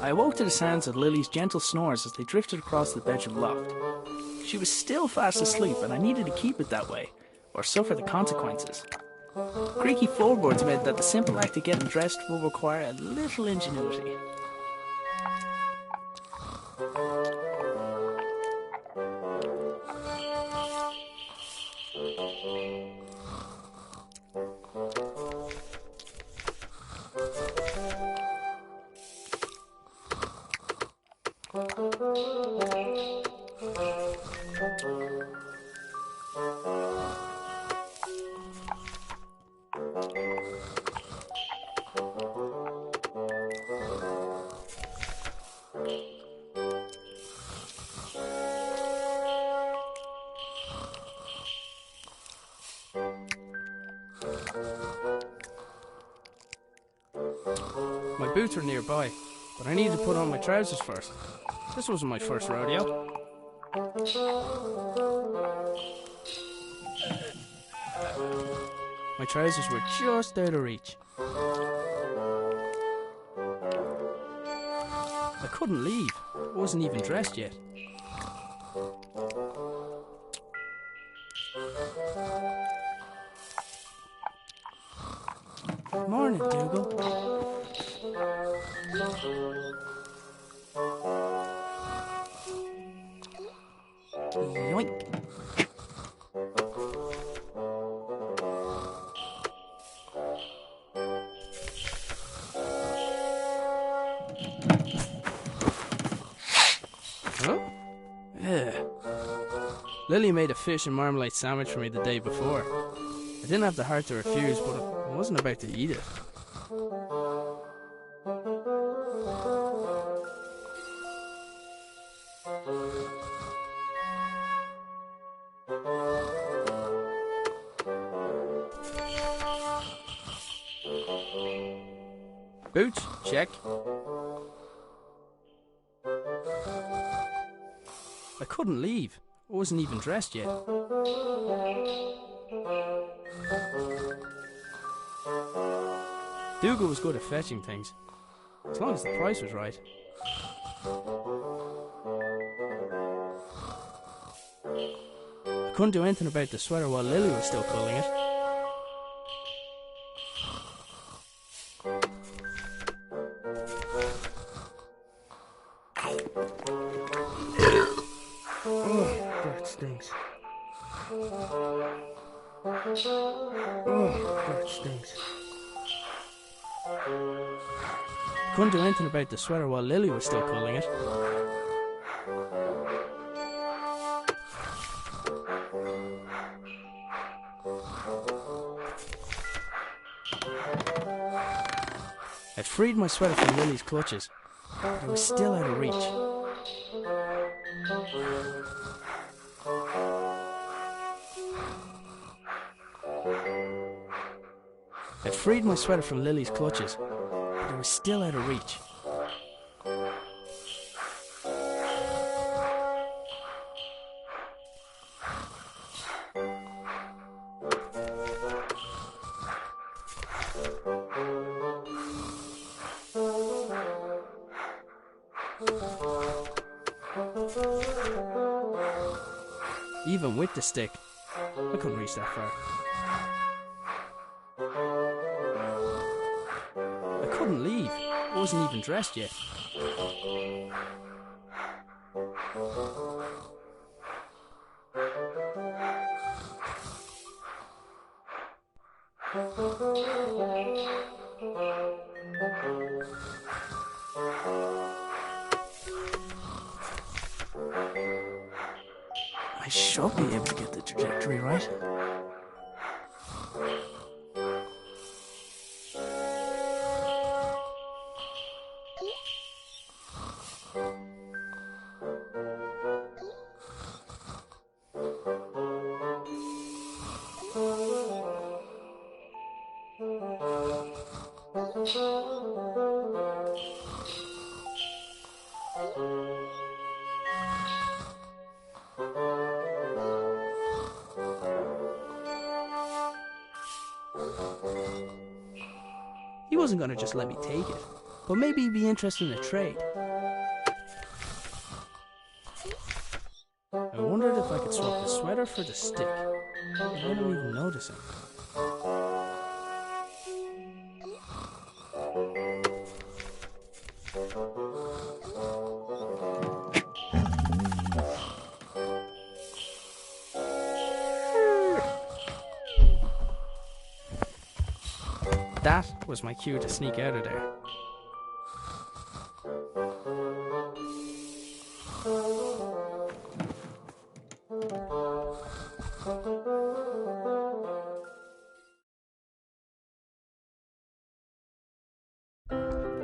I awoke to the sounds of Lily's gentle snores as they drifted across the bedroom loft. She was still fast asleep and I needed to keep it that way, or suffer the consequences. Creaky floorboards meant that the simple act of getting dressed would require a little ingenuity. My boots were nearby, but I needed to put on my trousers first. This wasn't my first rodeo. My trousers were just out of reach. I couldn't leave. I wasn't even dressed yet. Morning, Dougal. Yoink. Huh? Yeah. Lily made a fish and marmalade sandwich for me the day before. I didn't have the heart to refuse, but I wasn't about to eat it. Boots, check. I couldn't leave. I wasn't even dressed yet. Dougal was good at fetching things, as long as the price was right. I couldn't do anything about the sweater while Lily was still pulling it. Oh, that stinks. Oh, that stinks. I couldn't do anything about the sweater while Lily was still pulling it. I'd freed my sweater from Lily's clutches, but it was still out of reach. I'd freed my sweater from Lily's clutches, but it was still out of reach. Even with the stick, I couldn't reach that far. I couldn't leave. I wasn't even dressed yet. I should be able to get the trajectory right. He wasn't going to just let me take it. but maybe he'd be interested in a trade. I wondered if I could swap the sweater for the stick, without him even noticing. That was my cue to sneak out of there.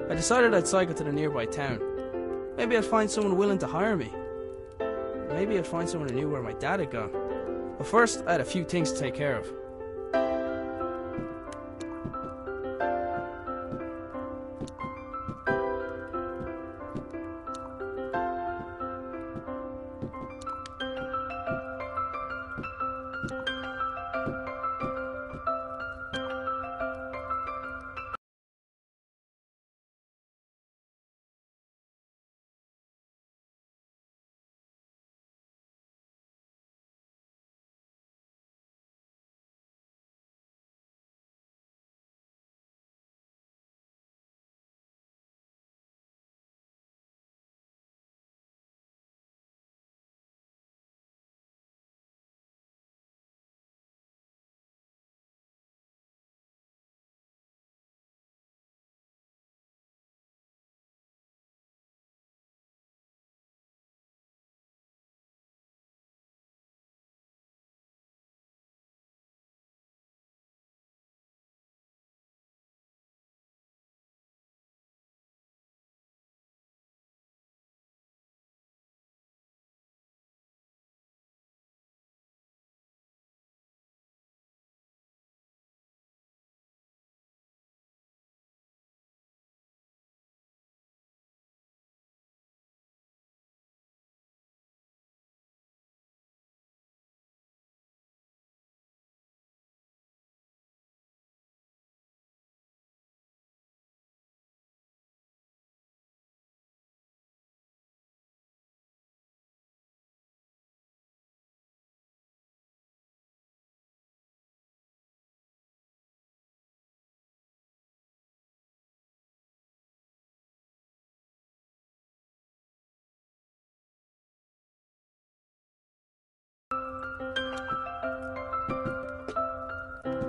I decided I'd cycle to the nearby town. Maybe I'd find someone willing to hire me. Maybe I'd find someone who knew where my dad had gone. But first, I had a few things to take care of.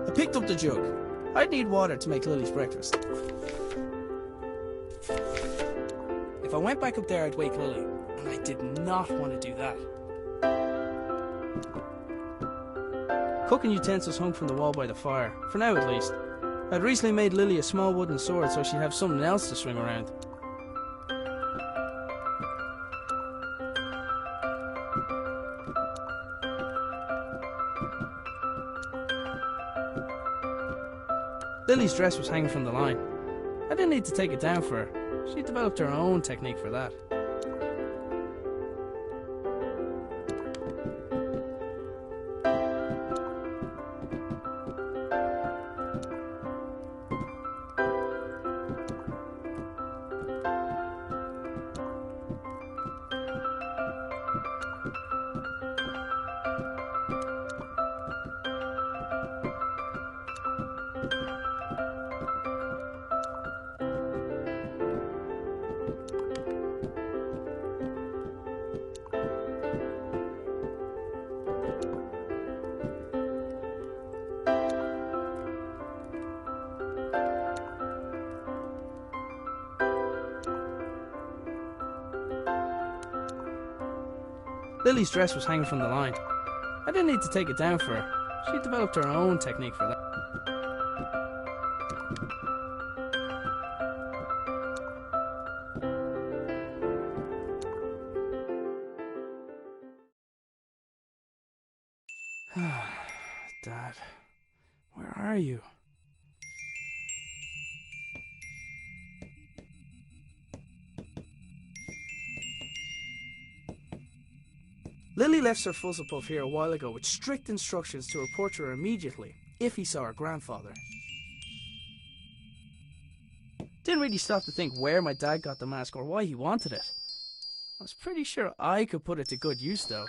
I picked up the jug. I'd need water to make Lily's breakfast. If I went back up there, I'd wake Lily, and I did not want to do that. Cooking utensils hung from the wall by the fire, for now at least. I'd recently made Lily a small wooden sword so she'd have something else to swing around. Lily's dress was hanging from the line. I didn't need to take it down for her. She developed her own technique for that. Lily's dress was hanging from the line. I didn't need to take it down for her. She developed her own technique for that. Dad, where are you? Lily left Sir Fuzzlepuff here a while ago with strict instructions to report to her immediately if he saw her grandfather. didn't really stop to think where my dad got the mask or why he wanted it. I was pretty sure I could put it to good use though.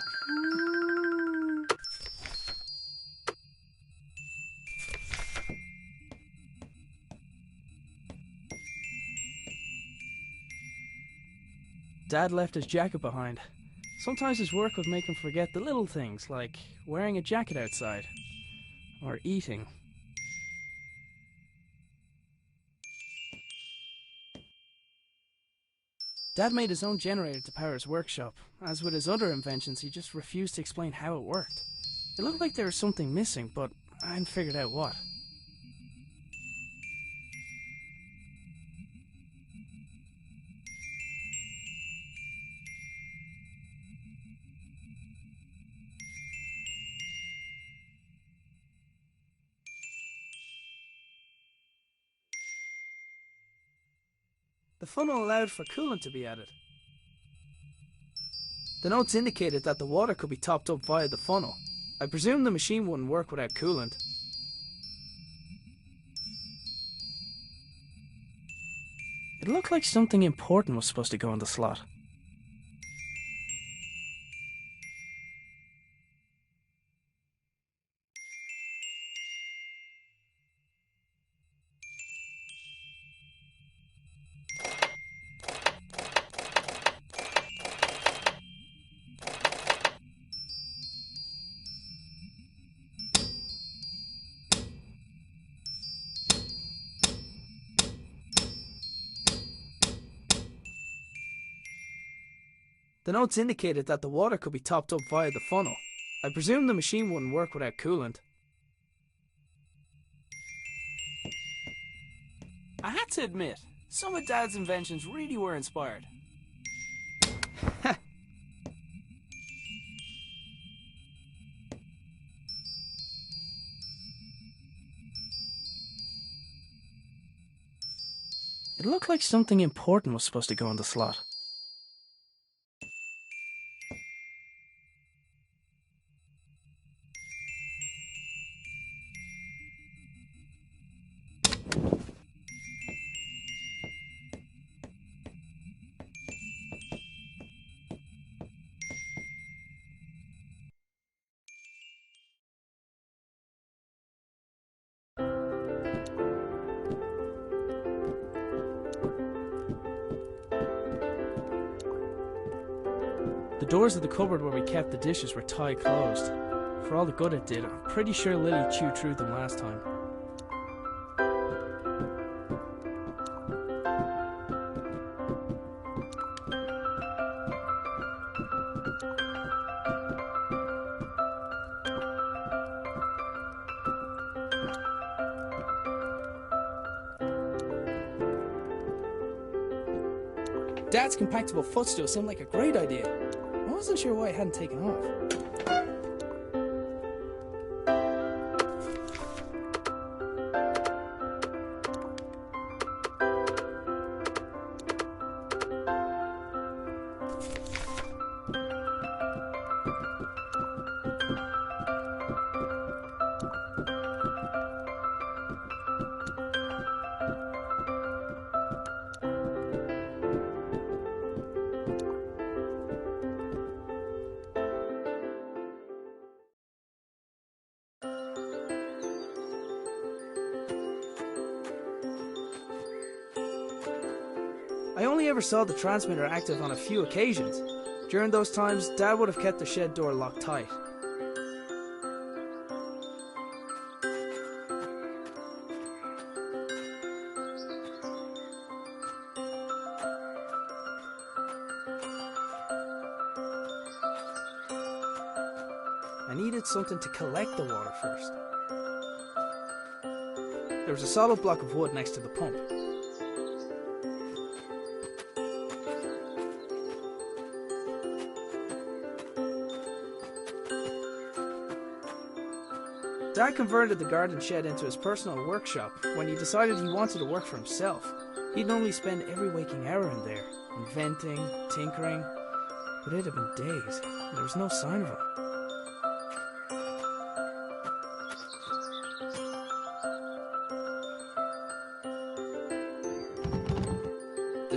Dad left his jacket behind. Sometimes his work would make him forget the little things, like wearing a jacket outside, or eating. Dad made his own generator to power his workshop. As with his other inventions, he just refused to explain how it worked. It looked like there was something missing, but I hadn't figured out what. The funnel allowed for coolant to be added. The notes indicated that the water could be topped up via the funnel. I presume the machine wouldn't work without coolant. It looked like something important was supposed to go in the slot. The notes indicated that the water could be topped up via the funnel. I presume the machine wouldn't work without coolant. I had to admit, some of Dad's inventions really were inspired. It looked like something important was supposed to go in the slot. The doors of the cupboard where we kept the dishes were tied closed. For all the good it did, I'm pretty sure Lily chewed through them last time. Dad's compactable footstool seemed like a great idea. I wasn't sure why it hadn't taken off. I only ever saw the transmitter active on a few occasions. During those times, Dad would have kept the shed door locked tight. I needed something to collect the water first. There was a solid block of wood next to the pump. Dad converted the garden shed into his personal workshop when he decided he wanted to work for himself. He'd normally spend every waking hour in there, inventing, tinkering, but it had been days, and there was no sign of him.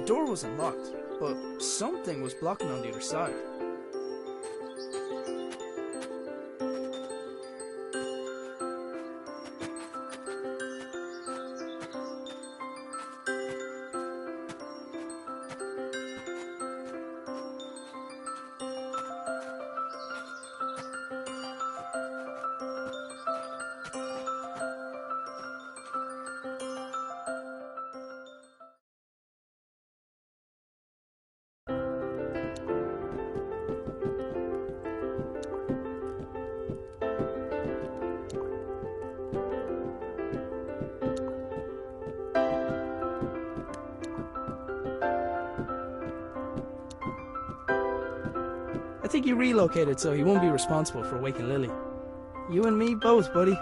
door wasn't locked, but something was blocking on the other side. I think he relocated so he won't be responsible for waking Lily. You and me both, buddy.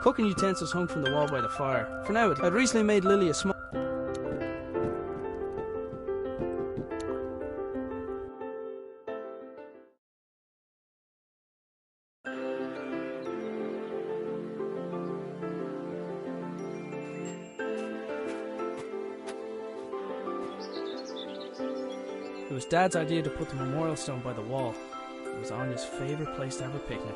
Cooking utensils hung from the wall by the fire. For now, I'd recently made Lily a small... It was Dad's idea to put the memorial stone by the wall. It was Anya's favourite place to have a picnic.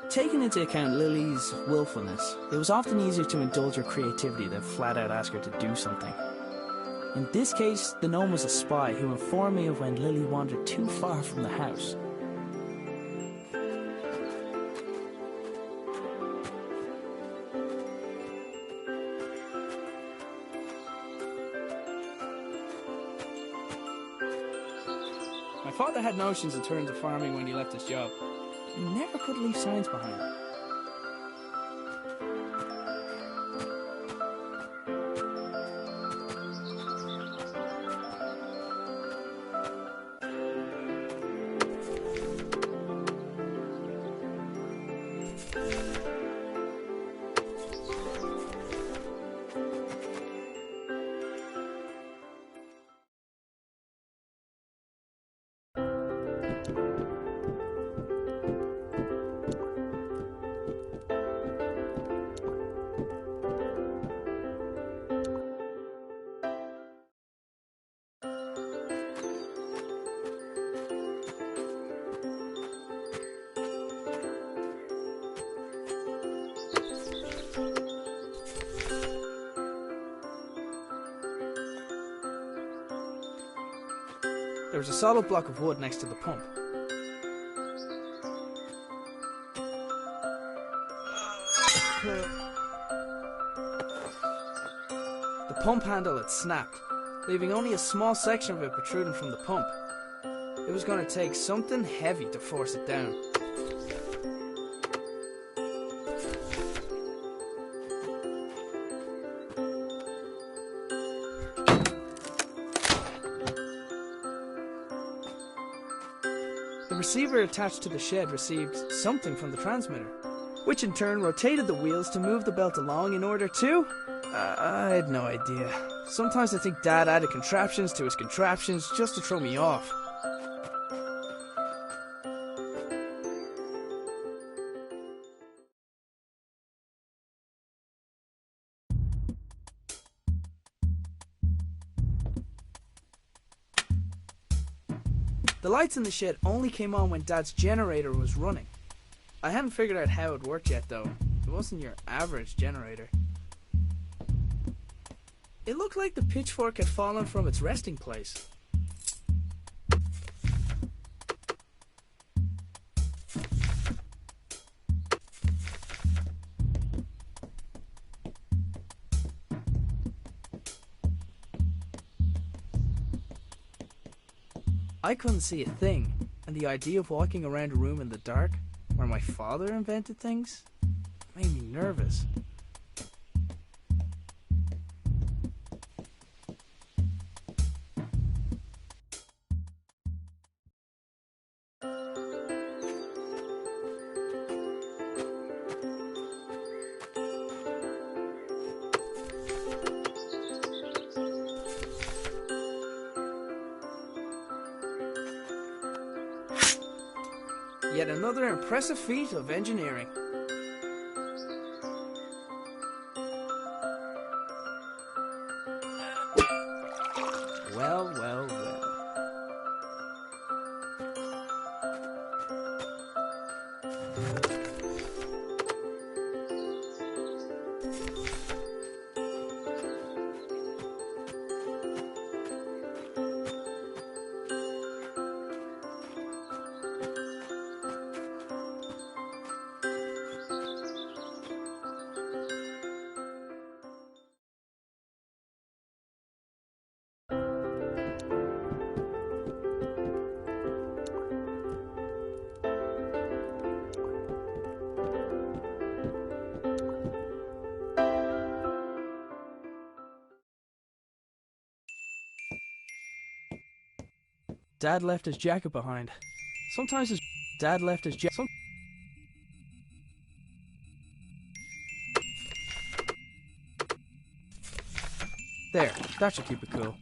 Taking into account Lily's willfulness, it was often easier to indulge her creativity than flat out ask her to do something. In this case, the gnome was a spy who informed me of when Lily wandered too far from the house. My father had notions in terms of farming when he left his job. He never could leave signs behind. There was a solid block of wood next to the pump. The pump handle had snapped, leaving only a small section of it protruding from the pump. It was going to take something heavy to force it down. The receiver attached to the shed received something from the transmitter, which in turn rotated the wheels to move the belt along in order to... I had no idea. Sometimes I think Dad added contraptions to his contraptions just to throw me off. The lights in the shed only came on when Dad's generator was running. I hadn't figured out how it worked yet though. It wasn't your average generator. It looked like the pitchfork had fallen from its resting place. I couldn't see a thing, and the idea of walking around a room in the dark, where my father invented things, made me nervous. Yet another impressive feat of engineering. Well, well, well. Dad left his jacket behind. Sometimes his dad left his jacket. There, that should keep it cool.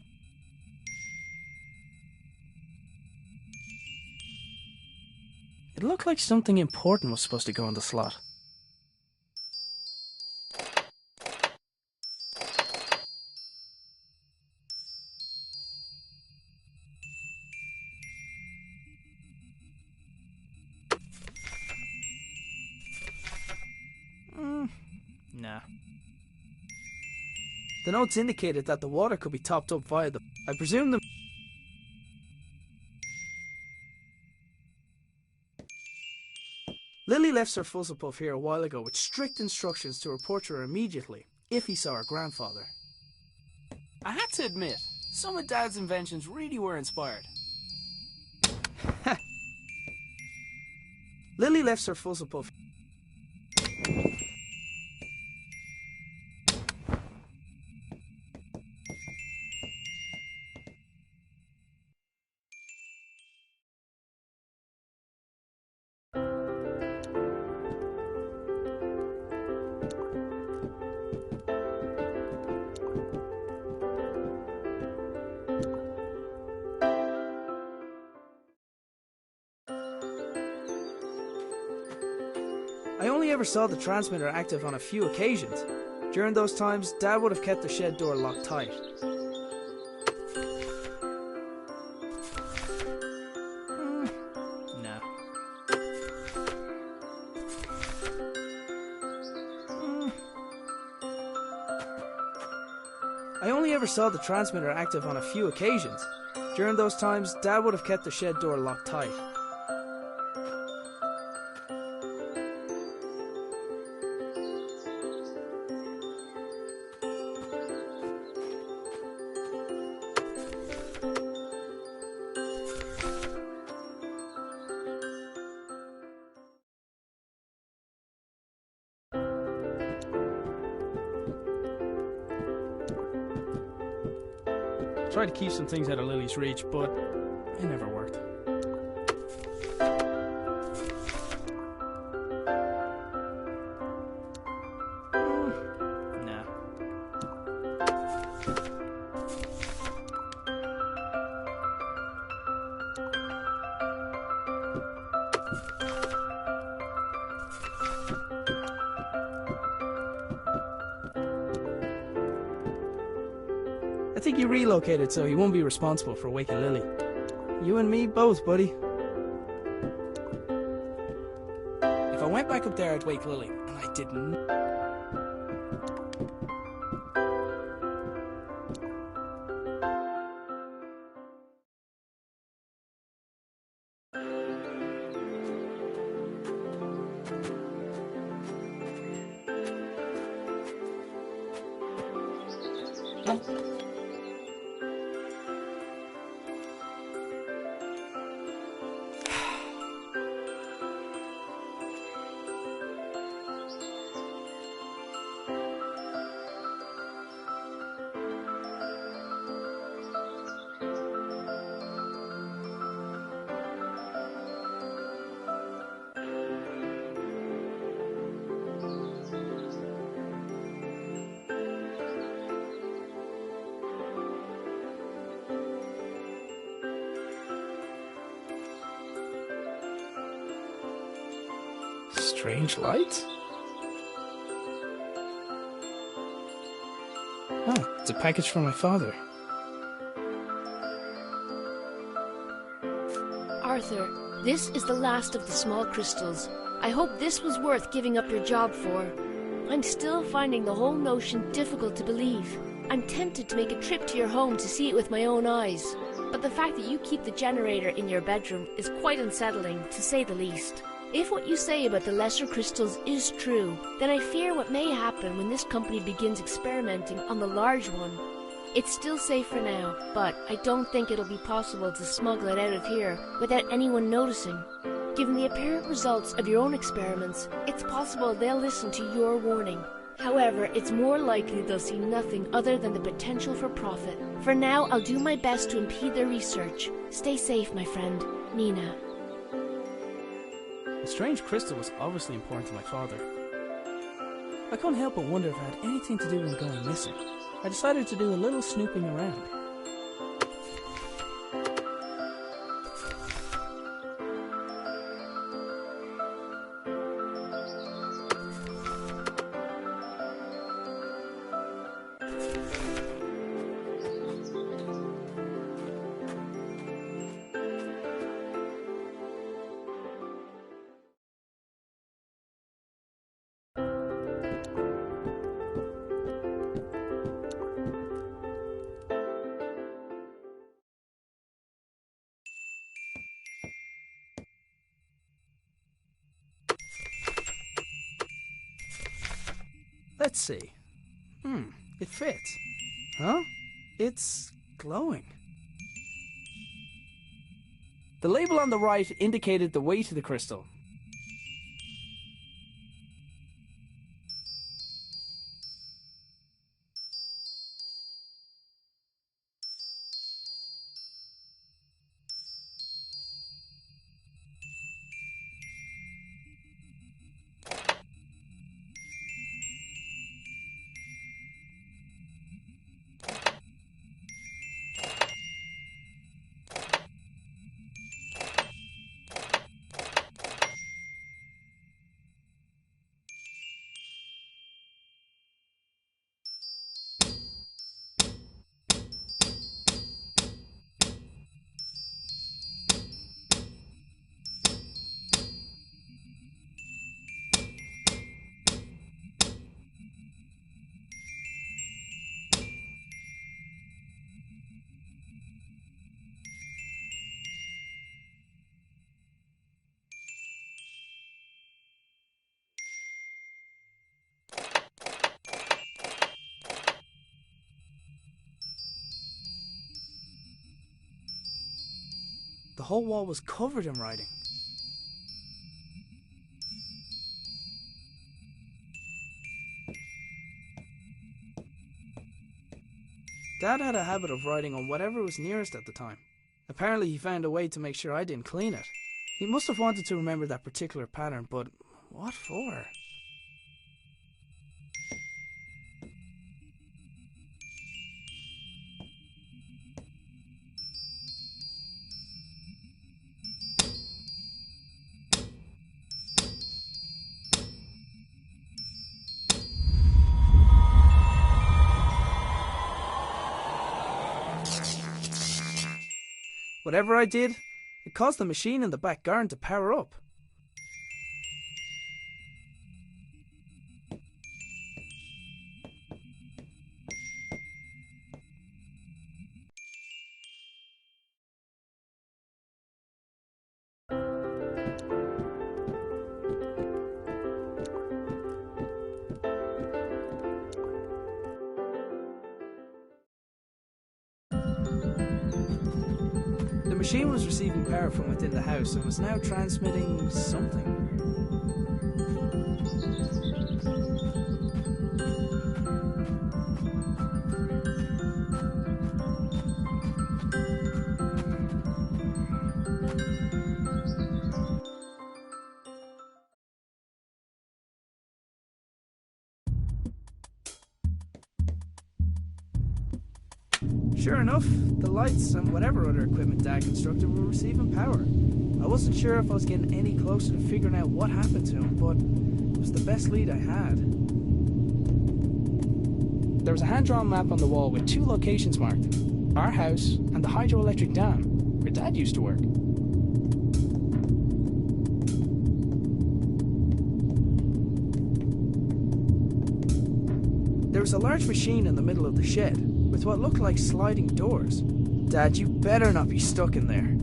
It looked like something important was supposed to go in the slot. Nah. The notes indicated that the water could be topped up via the... I presume the... Lily left Sir Fuzzlepuff here a while ago with strict instructions to report to her immediately if he saw her grandfather. I had to admit, some of Dad's inventions really were inspired. Lily left Sir Fuzzlepuff... I only ever saw the transmitter active on a few occasions. During those times, Dad would have kept the shed door locked tight. No. I only ever saw the transmitter active on a few occasions. During those times, Dad would have kept the shed door locked tight. Tried to keep some things out of Lily's reach, but it never worked. Nah. I think he relocated so he won't be responsible for waking Lily. You and me both, buddy. If I went back up there, I'd wake Lily, and I didn't. Strange lights? Oh, it's a package from my father. Arthur, this is the last of the small crystals. I hope this was worth giving up your job for. I'm still finding the whole notion difficult to believe. I'm tempted to make a trip to your home to see it with my own eyes. But the fact that you keep the generator in your bedroom is quite unsettling, to say the least. If what you say about the lesser crystals is true, then I fear what may happen when this company begins experimenting on the large one. It's still safe for now, but I don't think it'll be possible to smuggle it out of here without anyone noticing. Given the apparent results of your own experiments, it's possible they'll listen to your warning. However, it's more likely they'll see nothing other than the potential for profit. For now, I'll do my best to impede their research. Stay safe, my friend, Nina. The strange crystal was obviously important to my father. I couldn't help but wonder if it had anything to do with him going missing. I decided to do a little snooping around. Let's see. It fits. Huh? It's glowing. The label on the right indicated the weight of the crystal. The whole wall was covered in writing. Dad had a habit of writing on whatever was nearest at the time. Apparently he found a way to make sure I didn't clean it. He must have wanted to remember that particular pattern, but what for? Whatever I did, it caused the machine in the back garden to power up. The machine was receiving power from within the house and was now transmitting something. Sure enough, the lights and whatever other equipment Dad constructed were receiving power. I wasn't sure if I was getting any closer to figuring out what happened to him, but it was the best lead I had. There was a hand-drawn map on the wall with 2 locations marked. Our house and the hydroelectric dam, where Dad used to work. There was a large machine in the middle of the shed, with what looked like sliding doors. Dad, you better not be stuck in there.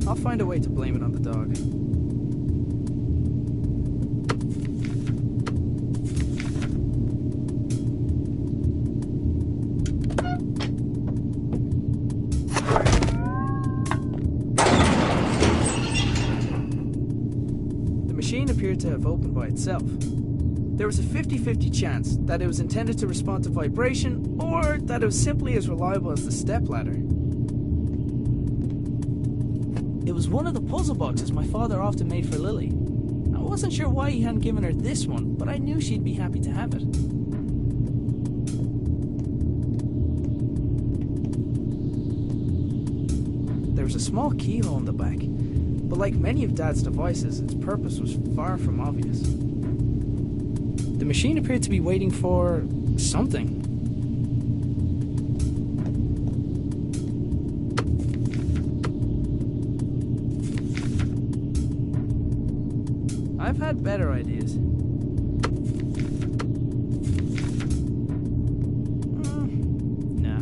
I'll find a way to blame it on the dog. The machine appeared to have opened by itself. There was a 50-50 chance that it was intended to respond to vibration, or that it was simply as reliable as the stepladder. It was one of the puzzle boxes my father often made for Lily. I wasn't sure why he hadn't given her this one, but I knew she'd be happy to have it. There was a small keyhole in the back, but like many of Dad's devices, its purpose was far from obvious. The machine appeared to be waiting for something. I've had better ideas. Nah.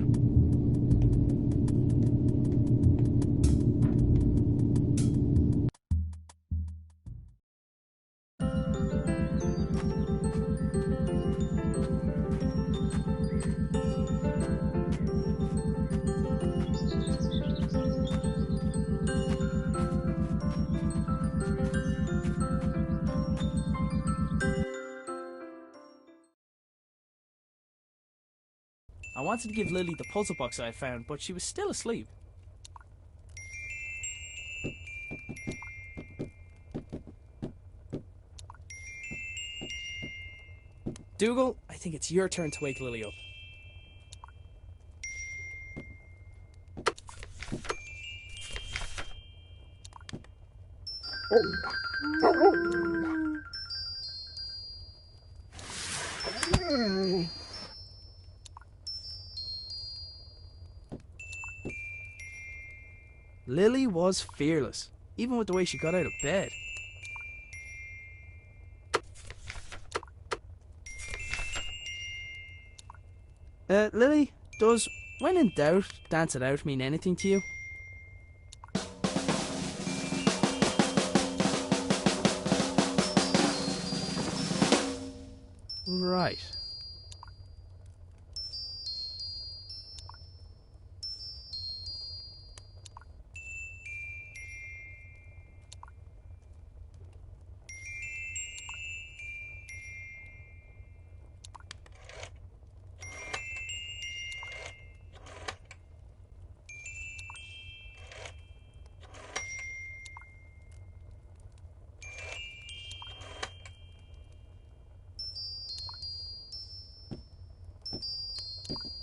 I wanted to give Lily the puzzle box I had found, but she was still asleep. Dougal, I think it's your turn to wake Lily up. Lily was fearless, even with the way she got out of bed. Lily, does when in doubt, dance it out mean anything to you? Right.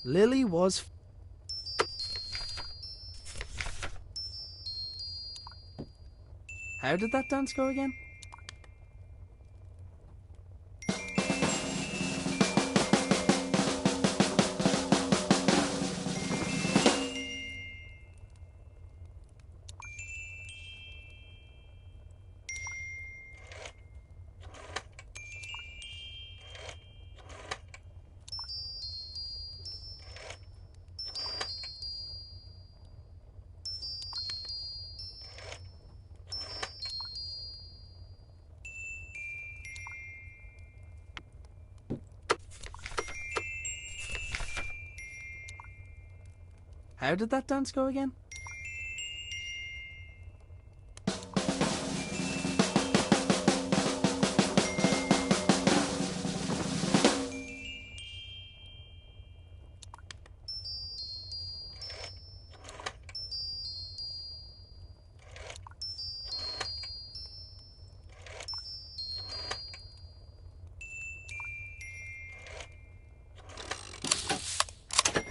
Lily was... How did that dance go again? How did that dance go again?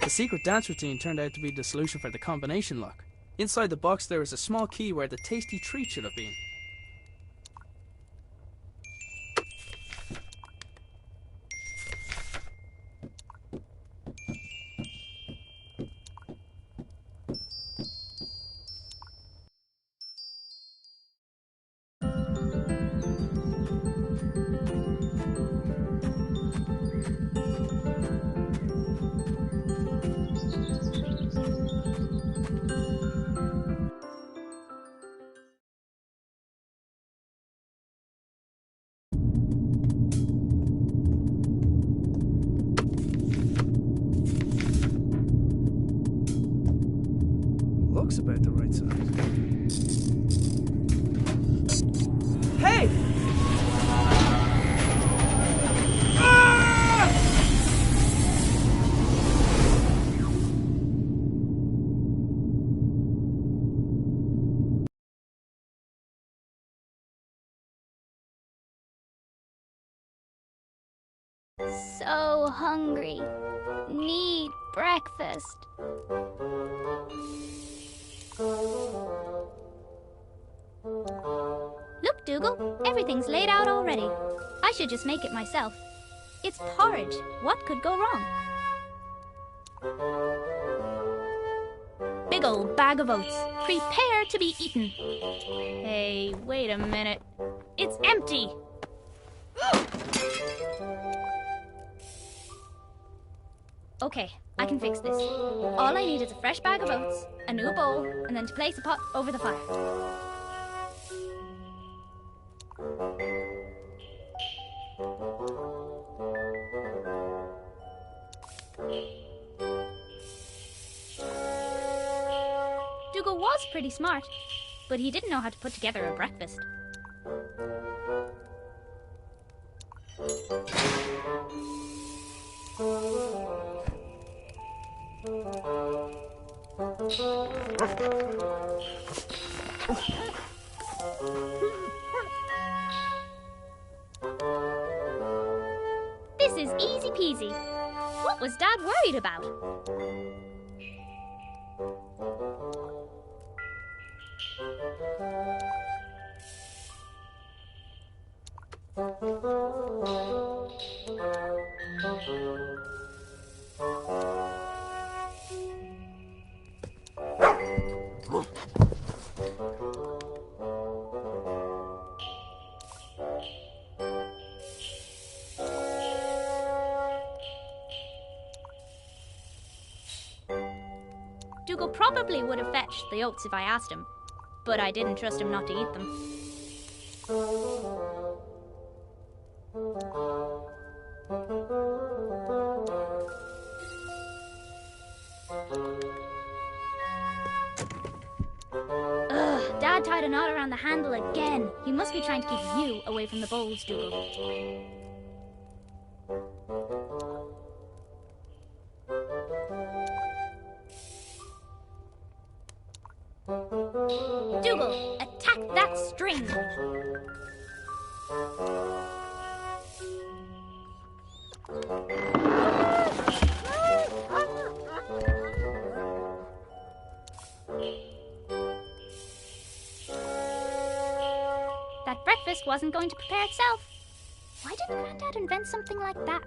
The secret dance routine turned out to be the solution for the combination lock. Inside the box there is a small key where the tasty treat should have been. Looks about the right size. Hey! Ah! So hungry. Need breakfast. Look, Dougal, everything's laid out already. I should just make it myself. It's porridge. What could go wrong? Big old bag of oats. Prepare to be eaten. Hey, wait a minute. It's empty! Okay, I can fix this. All I need is a fresh bag of oats, a new bowl, and then to place a pot over the fire. Dougal was pretty smart, but he didn't know how to put together a breakfast. This is easy peasy. What was Dad worried about? Dougal probably would have fetched the oats if I asked him, but I didn't trust him not to eat them. Ugh, Dad tied a knot around the handle again. He must be trying to keep you away from the bowls, Dougal. Dougal, attack that string! That breakfast wasn't going to prepare itself. Why didn't Granddad invent something like that?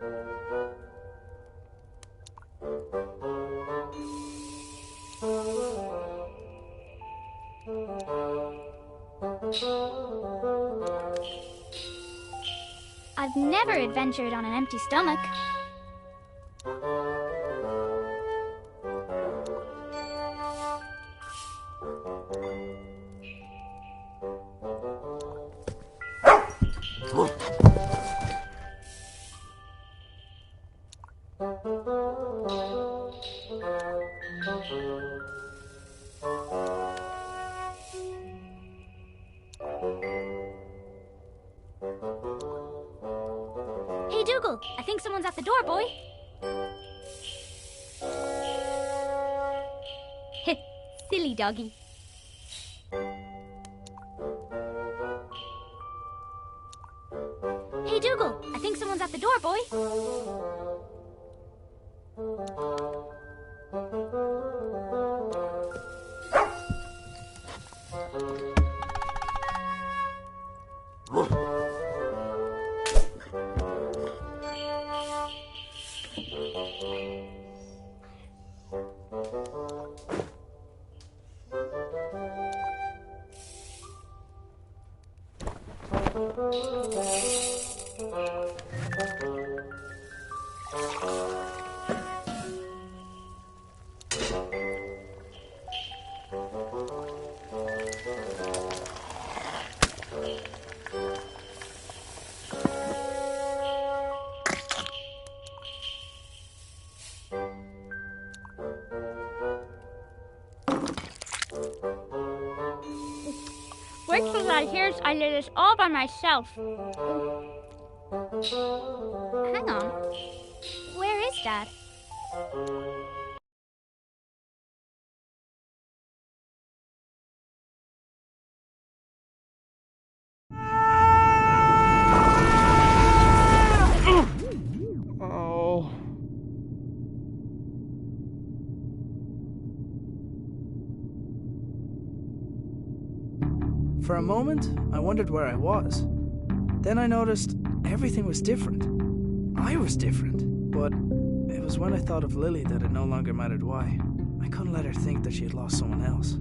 I've never adventured on an empty stomach. Hey, Dougal, I think someone's at the door, boy. Heh, silly doggy. Hey, Dougal, I think someone's at the door, boy. Dad, I did this all by myself. Hang on. Where is Dad? Oh. For a moment, I wondered where I was. Then I noticed everything was different. I was different. But it was when I thought of Lily that it no longer mattered why. I couldn't let her think that she had lost someone else.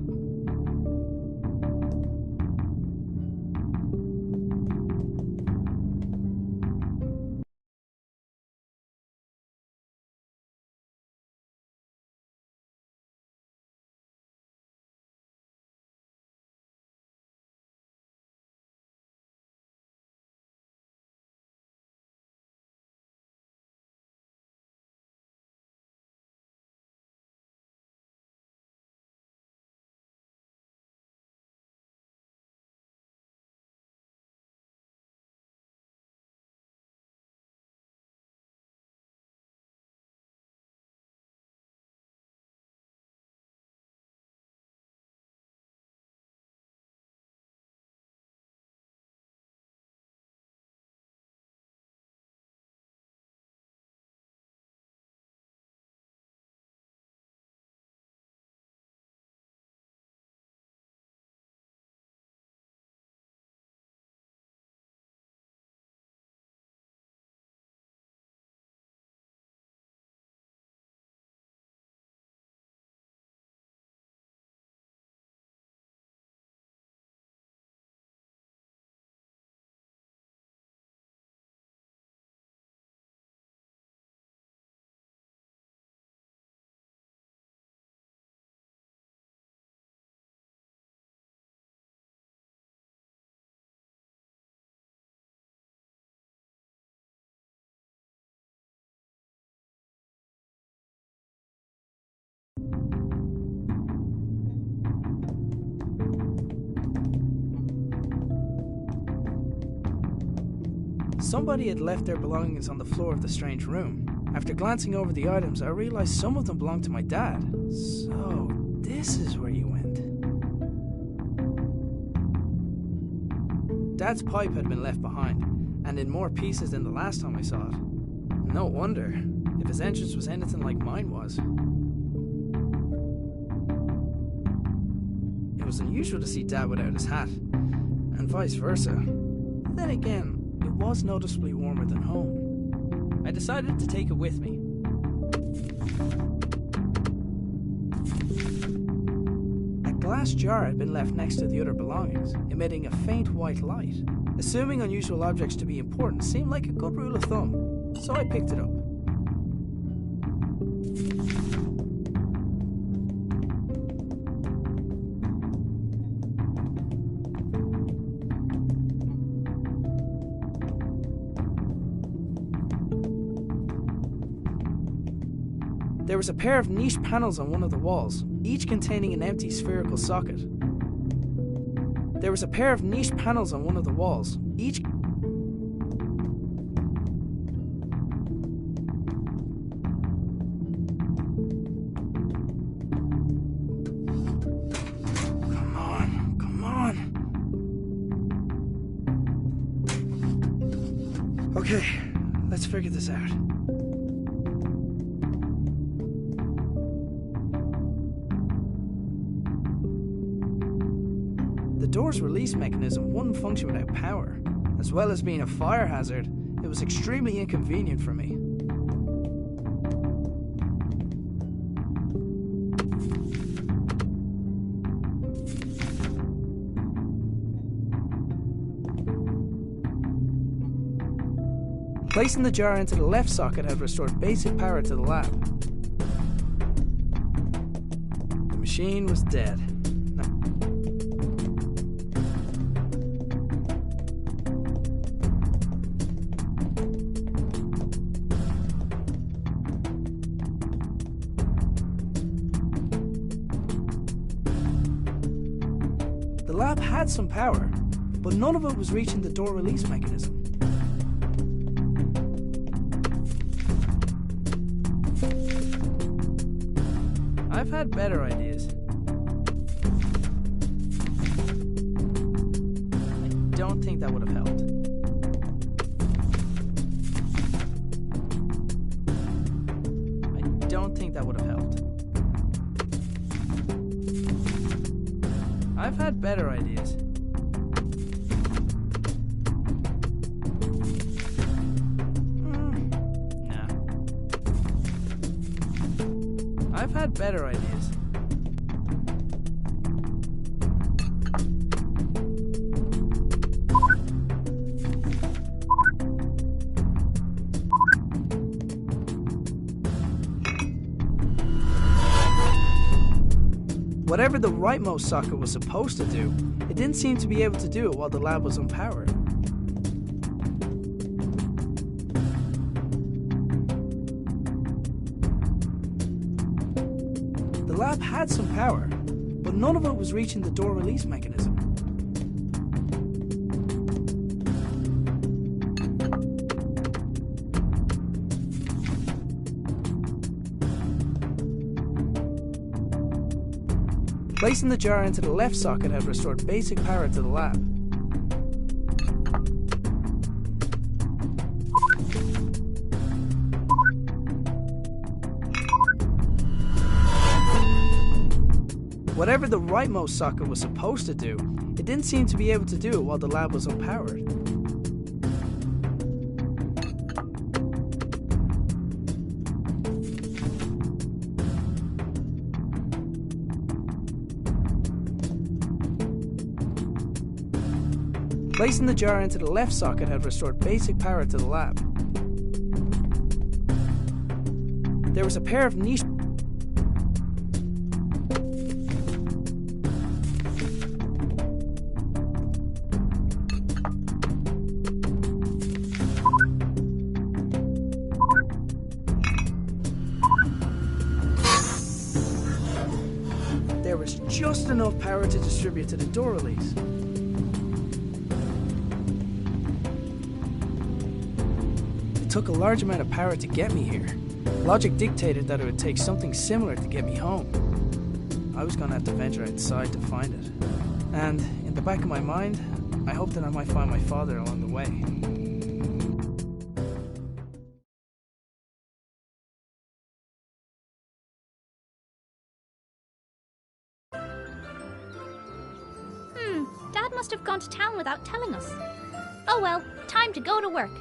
Somebody had left their belongings on the floor of the strange room. After glancing over the items, I realized some of them belonged to my dad. So, this is where you went. Dad's pipe had been left behind, and in more pieces than the last time I saw it. No wonder, if his entrance was anything like mine was. It was unusual to see Dad without his hat, and vice versa. Then again, it was noticeably warmer than home. I decided to take it with me. A glass jar had been left next to the other belongings, emitting a faint white light. Assuming unusual objects to be important seemed like a good rule of thumb, so I picked it up. There was a pair of niche panels on one of the walls, each containing an empty spherical socket. There was a pair of niche panels on one of the walls, each... Come on. Okay, let's figure this out. The door's release mechanism wouldn't function without power. As well as being a fire hazard, it was extremely inconvenient for me. Placing the jar into the left socket had restored basic power to the lab. The machine was dead. The lab had some power, but none of it was reaching the door release mechanism. I've had better ideas. I don't think that would have helped. I don't think that would have helped. I've had better ideas. Nah. I've had better ideas. Whatever the rightmost socket was supposed to do, it didn't seem to be able to do it while the lab was unpowered. The lab had some power, but none of it was reaching the door release mechanism. Placing the jar into the left socket had restored basic power to the lab. Whatever the rightmost socket was supposed to do, it didn't seem to be able to do it while the lab was unpowered. Placing the jar into the left socket had restored basic power to the lab. There was a pair of niche. There was just enough power to distribute to the door release. It took a large amount of power to get me here. Logic dictated that it would take something similar to get me home. I was going to have to venture outside to find it. And in the back of my mind, I hoped that I might find my father along the way. Dad must have gone to town without telling us. Oh well, time to go to work.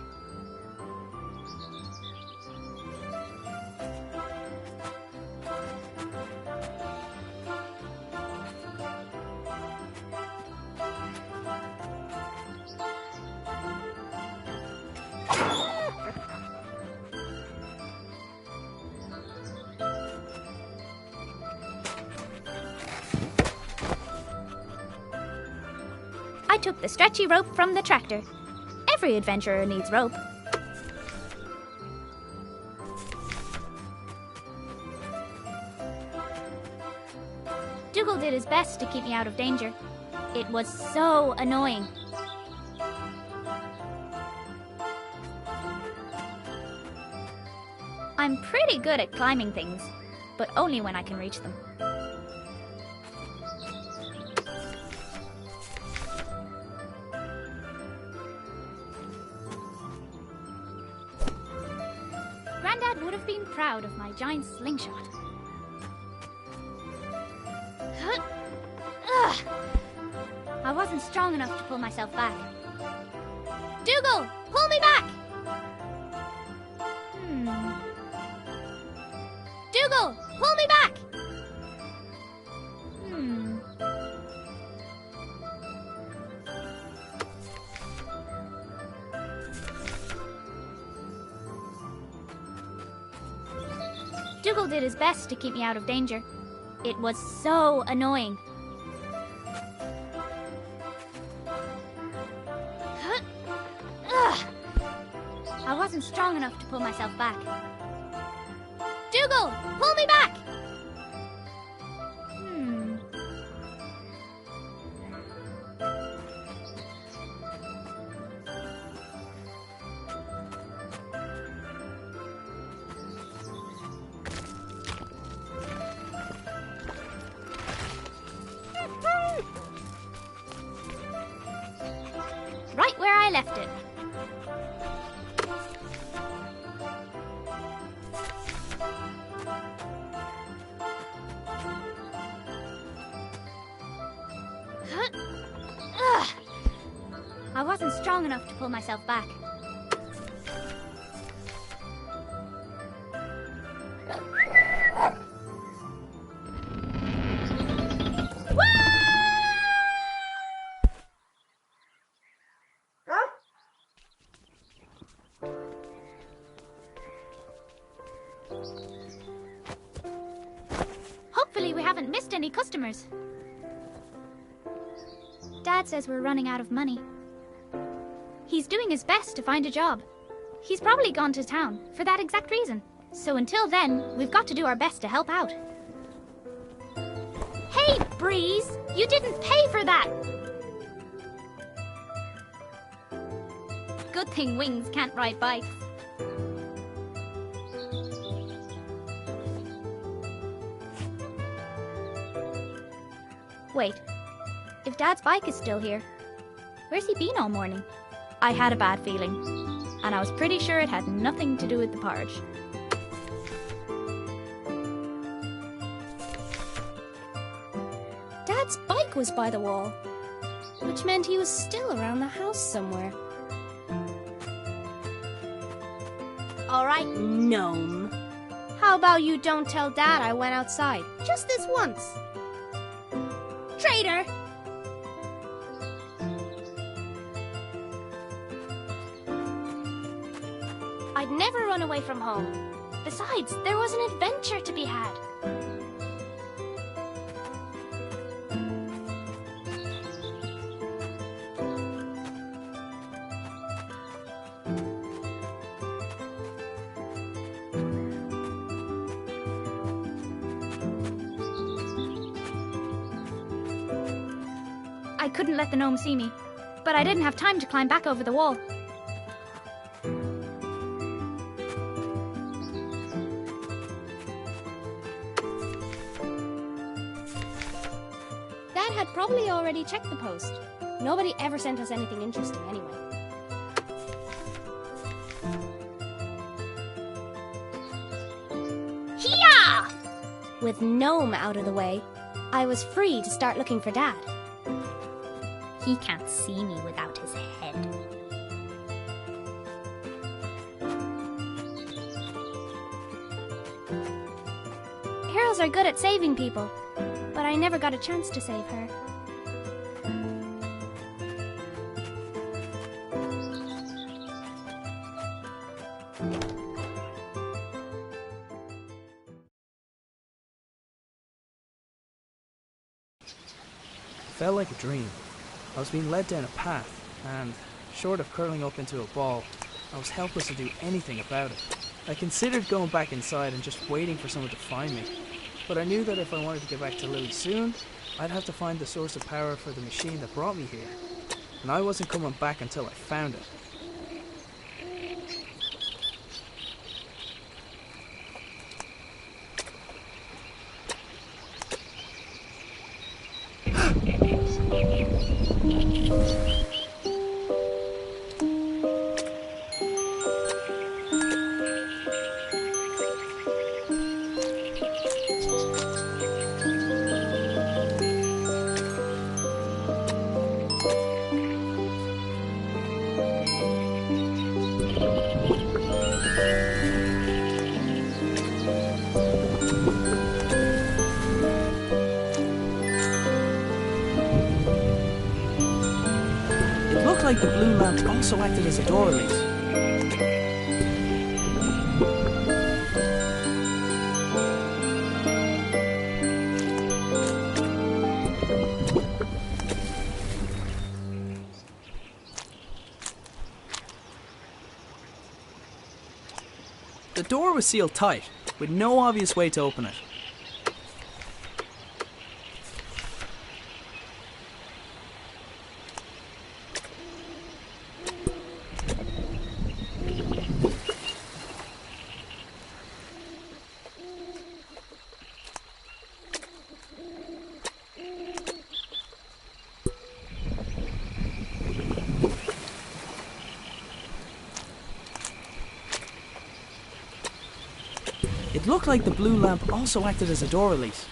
I took the stretchy rope from the tractor. Every adventurer needs rope. Dougal did his best to keep me out of danger. It was so annoying. I'm pretty good at climbing things, but only when I can reach them. Grandad would have been proud of my giant slingshot. Ugh. I wasn't strong enough to pull myself back. Dougal, pull me back! Dougal, pull me back! Dougal did his best to keep me out of danger. It was so annoying. Ugh. I wasn't strong enough to pull myself back. Dougal, pull me back! left it. Ugh. I wasn't strong enough to pull myself back. Hopefully we haven't missed any customers. Dad says we're running out of money. He's doing his best to find a job. He's probably gone to town for that exact reason. So until then, we've got to do our best to help out. Hey, Breeze! You didn't pay for that! Good thing Wings can't ride bikes. Wait, if Dad's bike is still here, where's he been all morning? I had a bad feeling, and I was pretty sure it had nothing to do with the porridge. Dad's bike was by the wall, which meant he was still around the house somewhere. All right, gnome. How about you don't tell Dad I went outside? Just this once. Traitor! I'd never run away from home. Besides, there was an adventure to be had. I couldn't let the gnome see me, but I didn't have time to climb back over the wall. Dad had probably already checked the post. Nobody ever sent us anything interesting anyway. Hiya! With Gnome out of the way, I was free to start looking for Dad. He can't see me without his head. Heroes are good at saving people, but I never got a chance to save her. Felt like a dream. I was being led down a path, and, short of curling up into a ball, I was helpless to do anything about it. I considered going back inside and just waiting for someone to find me, but I knew that if I wanted to get back to Lily soon, I'd have to find the source of power for the machine that brought me here, and I wasn't coming back until I found it. Like the blue lamp also acted as a door release. The door was sealed tight, with no obvious way to open it. It looked like the blue lamp also acted as a door release.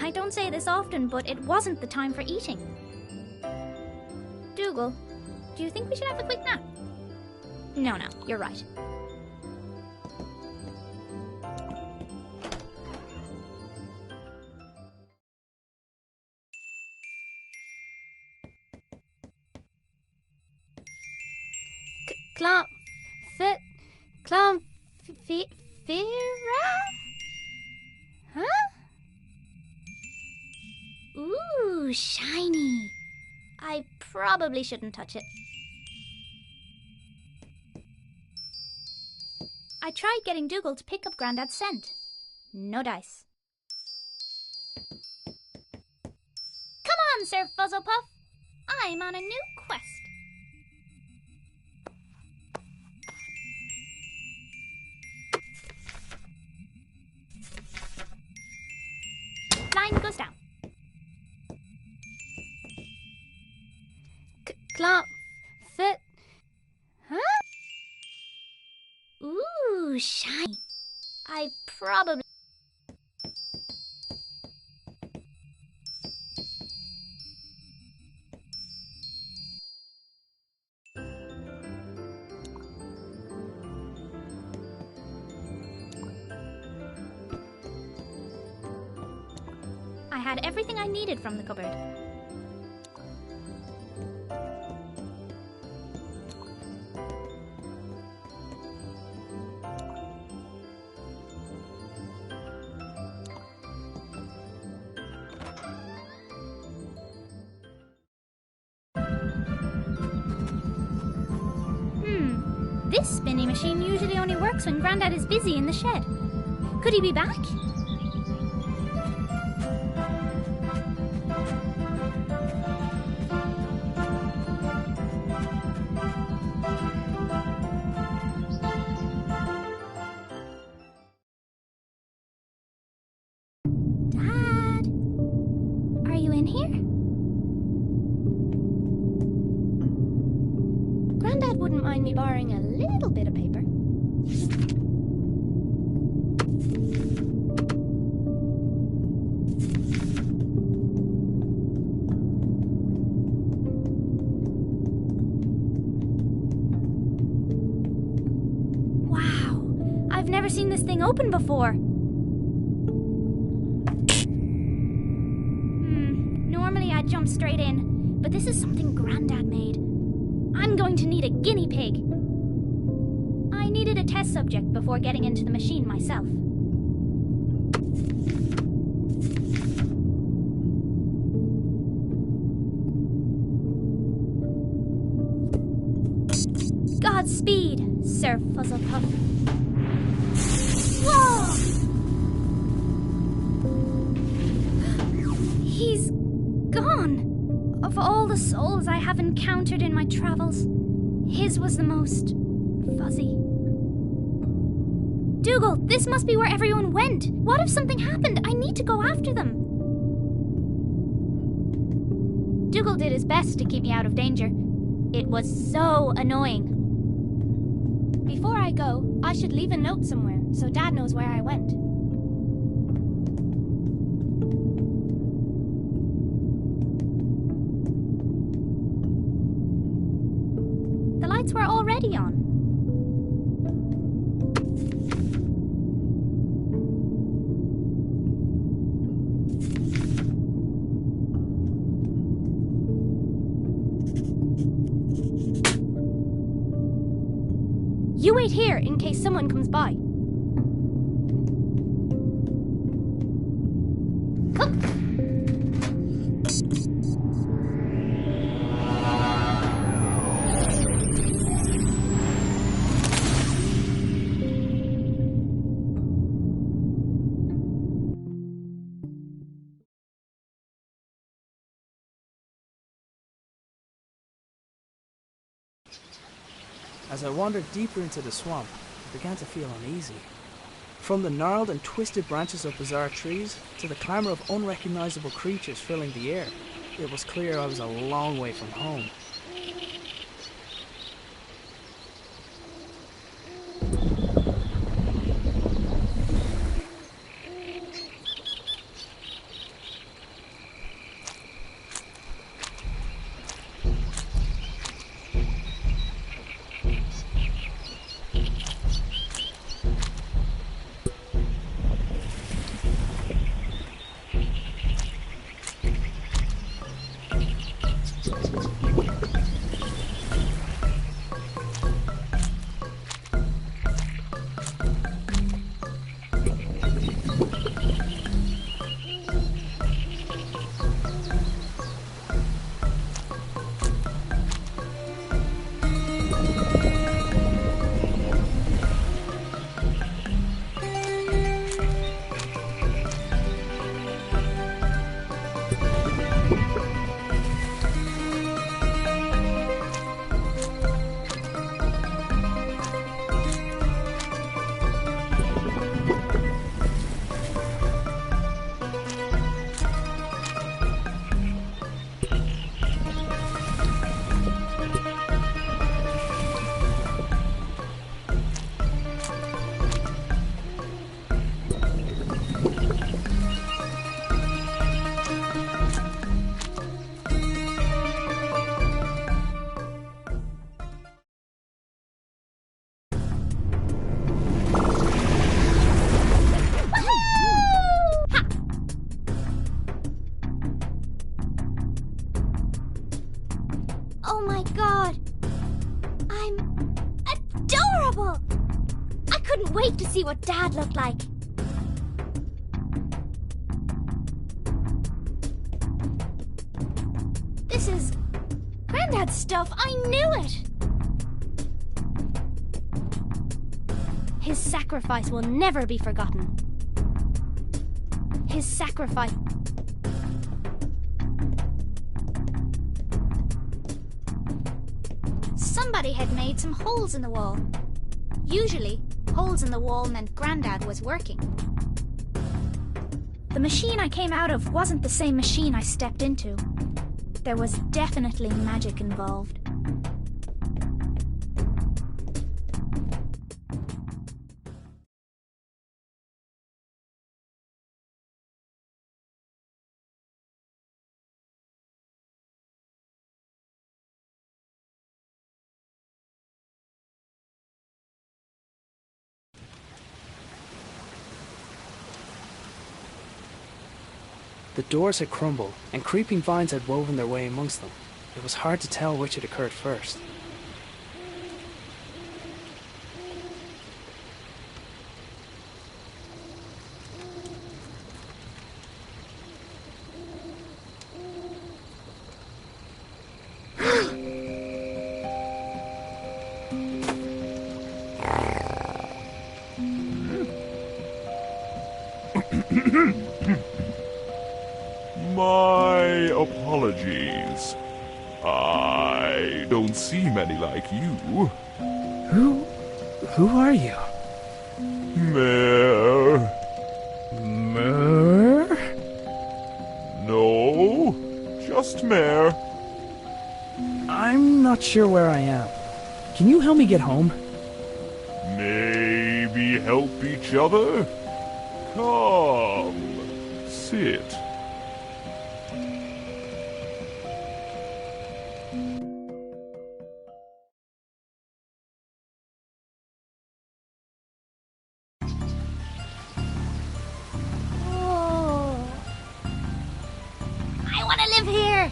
I don't say this often, but it wasn't the time for eating. Dougal, do you think we should have a quick nap? No, you're right. Clamphira? Huh? Ooh, shiny. I probably shouldn't touch it. I tried getting Dougal to pick up Grandad's scent. No dice. Come on, Sir Fuzzlepuff. I'm on a new quest. Line goes down. Clamphit? Huh? Ooh, shiny. I probably... I had everything I needed from the cupboard. This spinny machine usually only works when Grandad is busy in the shed. Could he be back? Dad? Are you in here? Grandad wouldn't mind me borrowing a little bit of paper. Wow, I've never seen this thing open before. Normally I'd jump straight in, but this is something Grandad made. I'm going to need a guinea pig. I needed a test subject before getting into the machine myself. Godspeed, Sir Fuzzlepuff. Whoa! He's gone. Of all the souls I have encountered in my travels, his was the most fuzzy. Dougal, this must be where everyone went. What if something happened? I need to go after them. Dougal did his best to keep me out of danger. It was so annoying. Before I go, I should leave a note somewhere so Dad knows where I went. The lights were already on. You wait here in case someone comes by. As I wandered deeper into the swamp, I began to feel uneasy. From the gnarled and twisted branches of bizarre trees to the clamour of unrecognisable creatures filling the air, it was clear I was a long way from home. Oh my god! I'm adorable! I couldn't wait to see what Dad looked like. This is Granddad's stuff. I knew it! His sacrifice will never be forgotten. His sacrifice... Somebody had made some holes in the wall. Usually, holes in the wall meant Grandad was working. The machine I came out of wasn't the same machine I stepped into. There was definitely magic involved. The doors had crumbled, and creeping vines had woven their way amongst them. It was hard to tell which had occurred first. My apologies. I don't see many like you. Who are you? Mare. Mare? No, just Mare. I'm not sure where I am. Can you help me get home? Maybe help each other? Come, sit. I want to live here!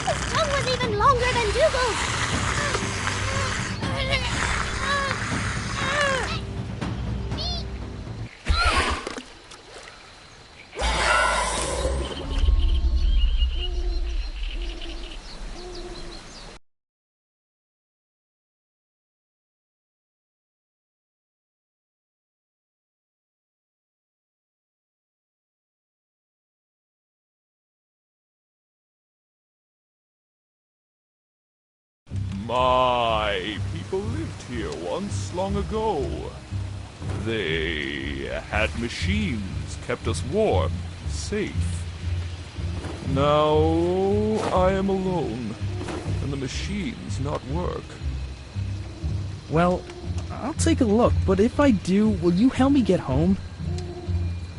His tongue was even longer than Dougal's! My people lived here once long ago. They had machines, kept us warm, safe. Now I am alone, and the machines not work. Well, I'll take a look, but if I do, will you help me get home?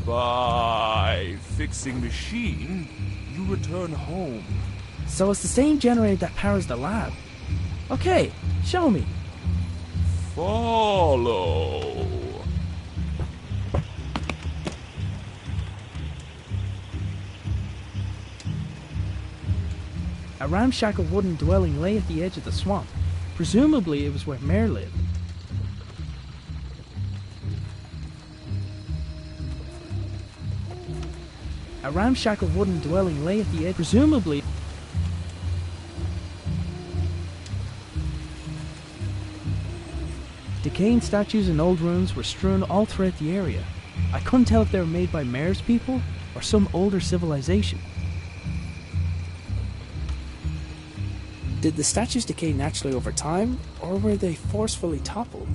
By fixing machine, you return home. So it's the same generator that powers the lab. Okay, show me. Follow. A ramshackle wooden dwelling lay at the edge of the swamp. Presumably it was where Mare lived. A ramshackle wooden dwelling lay at the edge. Presumably. Decaying statues and old ruins were strewn all throughout the area. I couldn't tell if they were made by Mare's people or some older civilization. Did the statues decay naturally over time, or were they forcefully toppled?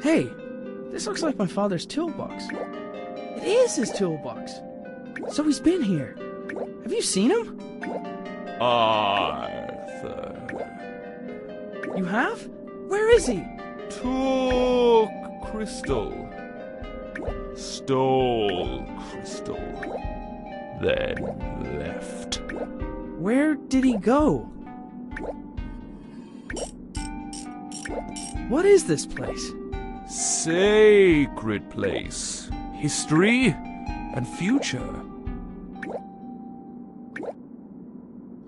Hey, this looks like my father's toolbox. It is his toolbox. So he's been here. Have you seen him? Arthur. You have? Where is he? Took crystal. Stole crystal. Then left. Where did he go? What is this place? Sacred place. History and future.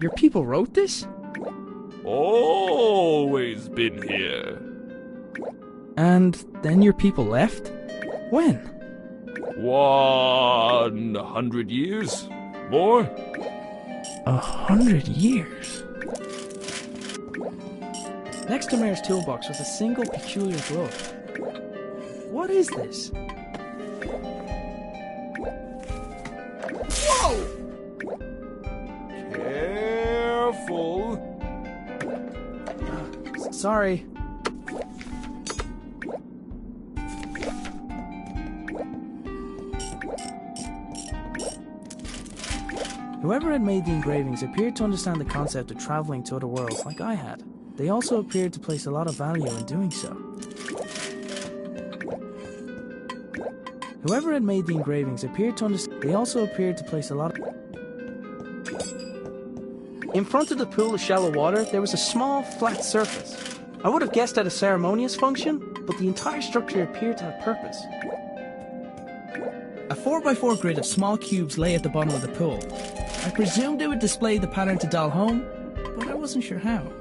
Your people wrote this? Always been here. And then your people left? When? 100 years? More? 100 years? Next to Mare's toolbox was a single peculiar glove. What is this? Whoa! Careful. Sorry. Whoever had made the engravings appeared to understand the concept of traveling to other worlds like I had. They also appeared to place a lot of value in doing so. Whoever had made the engravings appeared to understand. They also appeared to place a lot of. In front of the pool of shallow water, there was a small, flat surface. I would have guessed at a ceremonious function, but the entire structure appeared to have purpose. A 4x4 grid of small cubes lay at the bottom of the pool. I presumed it would display the pattern to doll home, but I wasn't sure how.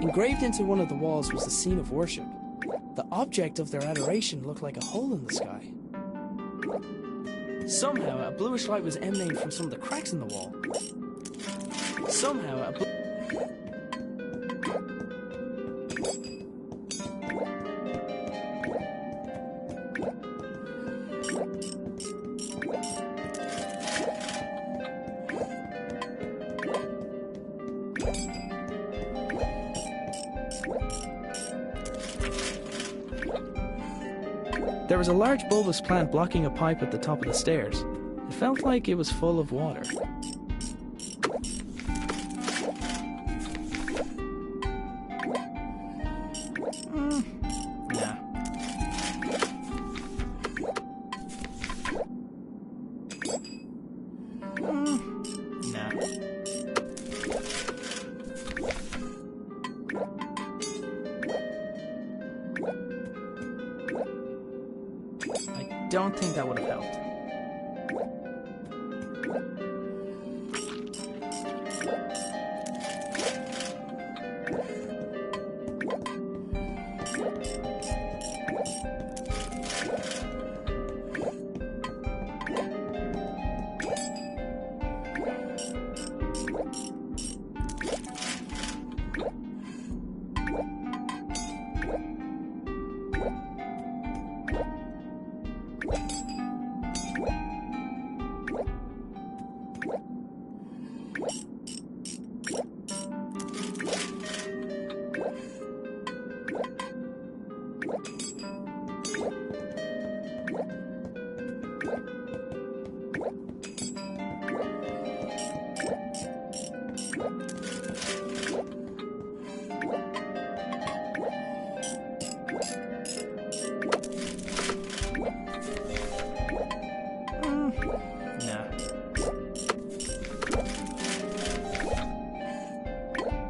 Engraved into one of the walls was the scene of worship. The object of their adoration looked like a hole in the sky. Somehow, a bluish light was emanating from some of the cracks in the wall. Somehow, there was a large bulbous plant blocking a pipe at the top of the stairs. It felt like it was full of water. Nah. Nah. don't think that would have helped.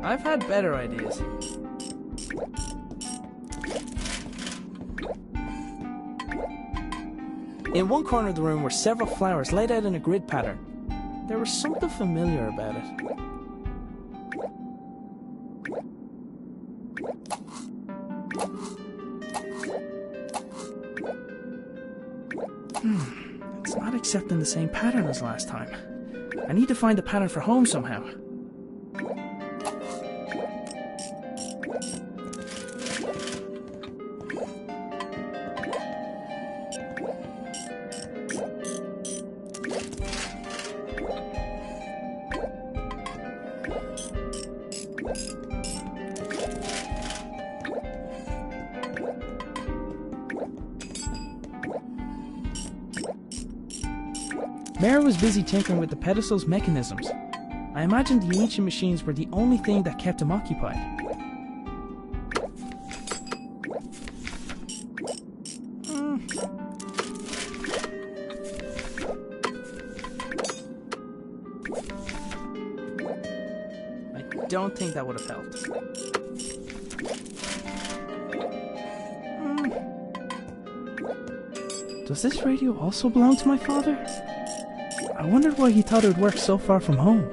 I've had better ideas. In one corner of the room were several flowers laid out in a grid pattern. There was something familiar about it. It's not accepting the same pattern as last time. I need to find the pattern for home somehow. Mare was busy tinkering with the pedestal's mechanisms. I imagined the ancient machines were the only thing that kept him occupied. I don't think that would have helped. Does this radio also belong to my father? I wondered why he thought it would work so far from home.